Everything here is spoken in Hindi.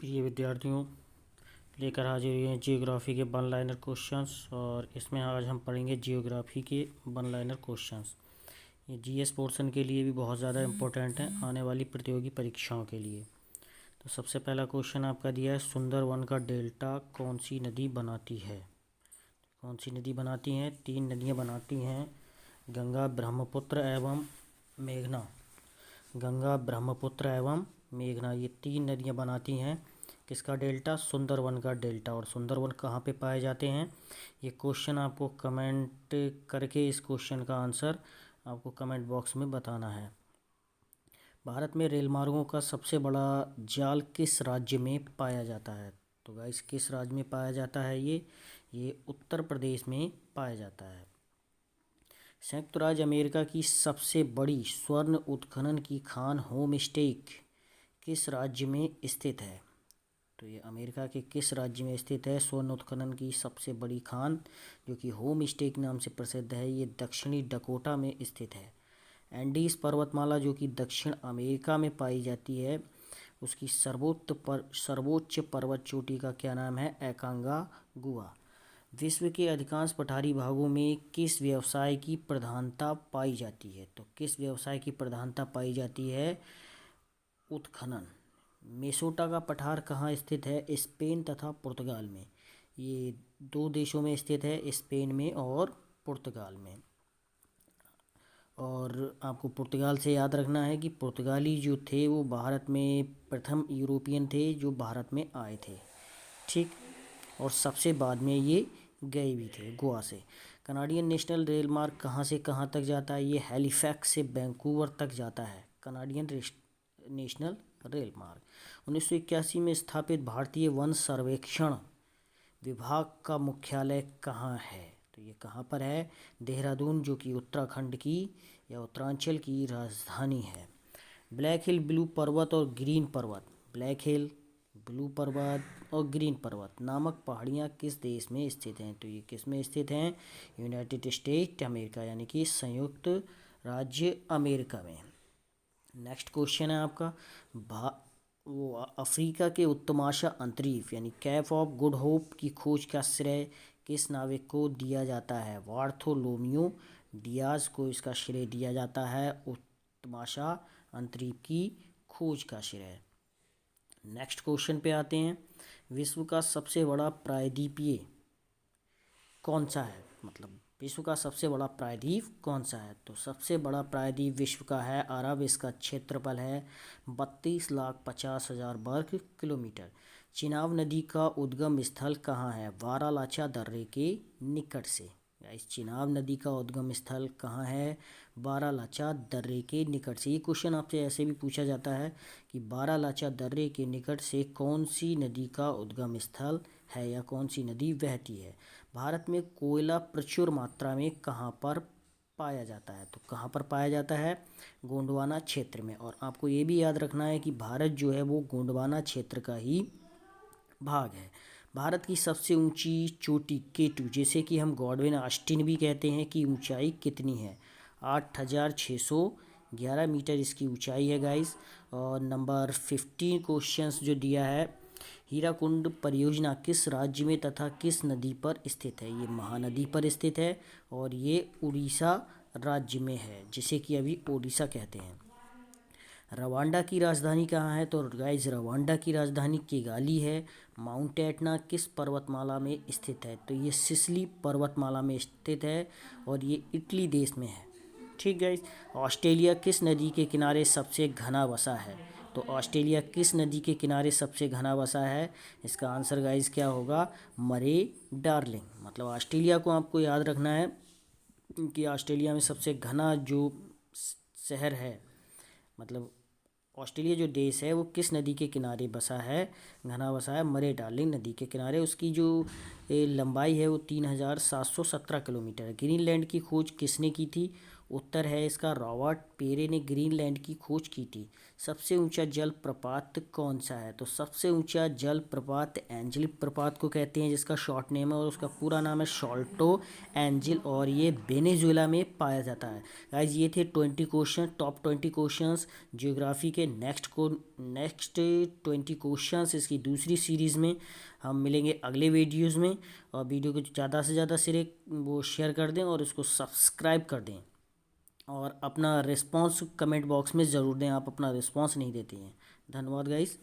प्रिय विद्यार्थियों, लेकर हाजिर हुए हैं जियोग्राफी के वन लाइनर क्वेश्चंस। और इसमें आज हम पढ़ेंगे जियोग्राफी के वन लाइनर क्वेश्चंस। ये जीएस पोर्शन के लिए भी बहुत ज़्यादा इम्पोर्टेंट है आने वाली प्रतियोगी परीक्षाओं के लिए। तो सबसे पहला क्वेश्चन आपका दिया है, सुंदरवन का डेल्टा कौन सी नदी बनाती है? कौन सी नदी बनाती हैं? 3 नदियाँ बनाती हैं, गंगा, ब्रह्मपुत्र एवं मेघना। गंगा, ब्रह्मपुत्र एवं मेघना, ये 3 नदियाँ बनाती हैं किसका डेल्टा? सुंदरवन का डेल्टा। और सुंदरवन कहाँ पे पाए जाते हैं? ये क्वेश्चन आपको कमेंट करके इस क्वेश्चन का आंसर आपको कमेंट बॉक्स में बताना है। भारत में रेल मार्गों का सबसे बड़ा जाल किस राज्य में पाया जाता है? तो गाइस, किस राज्य में पाया जाता है? ये उत्तर प्रदेश में पाया जाता है। संयुक्त राज्य अमेरिका की सबसे बड़ी स्वर्ण उत्खनन की खान होमस्टेक किस राज्य में स्थित है? तो ये अमेरिका के किस राज्य में स्थित है स्वर्ण उत्खनन की सबसे बड़ी खान, जो कि होमस्टेक नाम से प्रसिद्ध है? ये दक्षिणी डकोटा में स्थित है। एंडीज पर्वतमाला जो कि दक्षिण अमेरिका में पाई जाती है, उसकी सर्वोच्च पर्वत चोटी का क्या नाम है? एकांगागुआ। विश्व के अधिकांश पठारी भागों में किस व्यवसाय की प्रधानता पाई जाती है? तो किस व्यवसाय की प्रधानता पाई जाती है? उत्खनन। मेसोटा का पठार कहाँ स्थित है? स्पेन तथा पुर्तगाल में। ये 2 देशों में स्थित है, स्पेन में और पुर्तगाल में। और आपको पुर्तगाल से याद रखना है कि पुर्तगाली जो थे वो भारत में प्रथम यूरोपियन थे जो भारत में आए थे, ठीक। और सबसे बाद में ये गए भी थे गोवा से। कनाडियन नेशनल रेल मार्ग कहाँ से कहाँ तक जाता है? ये हैलिफैक्स से वैंकूवर तक जाता है, कनाडियन नेशनल रेल मार्ग। 1981 में स्थापित भारतीय वन सर्वेक्षण विभाग का मुख्यालय कहाँ है? तो ये कहाँ पर है? देहरादून, जो कि उत्तराखंड की या उत्तरांचल की राजधानी है। ब्लैक हिल ब्लू पर्वत और ग्रीन पर्वत, ब्लैक हिल ब्लू पर्वत और ग्रीन पर्वत नामक पहाड़ियाँ किस देश में स्थित हैं? तो ये किस में स्थित हैं? यूनाइटेड स्टेट अमेरिका, यानी कि संयुक्त राज्य अमेरिका में। नेक्स्ट क्वेश्चन है आपका, वो अफ्रीका के उत्तमाशा अंतरीव यानी कैप ऑफ गुड होप की खोज का श्रेय किस नाविक को दिया जाता है? बार्थोलोम्यू डियाज को इसका श्रेय दिया जाता है, उत्तमाशा अंतरीव की खोज का श्रेय। नेक्स्ट क्वेश्चन पे आते हैं, विश्व का सबसे बड़ा प्रायद्वीपीय कौन सा है? मतलब विश्व का सबसे बड़ा प्रायद्वीप कौन सा है? तो सबसे बड़ा प्रायद्वीप विश्व का है अरब। इसका क्षेत्रफल है 32,50,000 वर्ग किलोमीटर। चिनाब नदी का उद्गम स्थल कहाँ है? बारालाचा दर्रे के निकट से। इस चिनाब नदी का उद्गम स्थल कहाँ है? बारालाचा दर्रे के निकट से। ये क्वेश्चन आपसे ऐसे भी पूछा जाता है कि बारालाचा दर्रे के निकट से कौन सी नदी का उद्गम स्थल है या कौन सी नदी बहती है? भारत में कोयला प्रचुर मात्रा में कहाँ पर पाया जाता है? तो कहाँ पर पाया जाता है? गोंडवाना क्षेत्र में। और आपको ये भी याद रखना है कि भारत जो है वो गोंडवाना क्षेत्र का ही भाग है। भारत की सबसे ऊंची चोटी केटू, जैसे कि हम गॉडविन ऑस्टिन भी कहते हैं, की ऊंचाई कितनी है? 8,611 मीटर इसकी ऊंचाई है गाइस। और नंबर 15 क्वेश्चंस जो दिया है, हीराकुंड परियोजना किस राज्य में तथा किस नदी पर स्थित है? ये महानदी पर स्थित है और ये उड़ीसा राज्य में है, जिसे कि अभी ओडिशा कहते हैं। रवांडा की राजधानी कहाँ है? तो गाइज रवांडा की राजधानी किगाली है। माउंट एटना किस पर्वतमाला में स्थित है? तो ये सिसिली पर्वतमाला में स्थित है और ये इटली देश में है, ठीक गाइज। ऑस्ट्रेलिया किस नदी के किनारे सबसे घना बसा है? तो ऑस्ट्रेलिया किस नदी के किनारे सबसे घना बसा है? इसका आंसर गाइज क्या होगा? मरे डार्लिंग। मतलब ऑस्ट्रेलिया को आपको याद रखना है कि ऑस्ट्रेलिया में सबसे घना जो शहर है, मतलब ऑस्ट्रेलिया जो देश है वो किस नदी के किनारे बसा है, घना बसा है? मरे डार्लिंग नदी के किनारे। उसकी जो लंबाई है वो 3,717 किलोमीटर है। ग्रीनलैंड की खोज किसने की थी? उत्तर है इसका रॉबर्ट पेरे ने ग्रीनलैंड की खोज की थी। सबसे ऊंचा जल प्रपात कौन सा है? तो सबसे ऊंचा जल प्रपात एंजिल प्रपात को कहते हैं, जिसका शॉर्ट नेम है, और उसका पूरा नाम है सॉल्टो एंजिल, और ये वेनेजुएला में पाया जाता है। गाइज ये थे 20 क्वेश्चन, टॉप 20 क्वेश्चंस जियोग्राफी के। नेक्स्ट 20 क्वेश्चंस इसकी दूसरी सीरीज़ में हम मिलेंगे अगले वीडियोज़ में। और वीडियो को ज़्यादा से ज़्यादा सिरे वो शेयर कर दें और इसको सब्सक्राइब कर दें, और अपना रिस्पांस कमेंट बॉक्स में ज़रूर दें। आप अपना रिस्पांस नहीं देते हैं। धन्यवाद गाइस।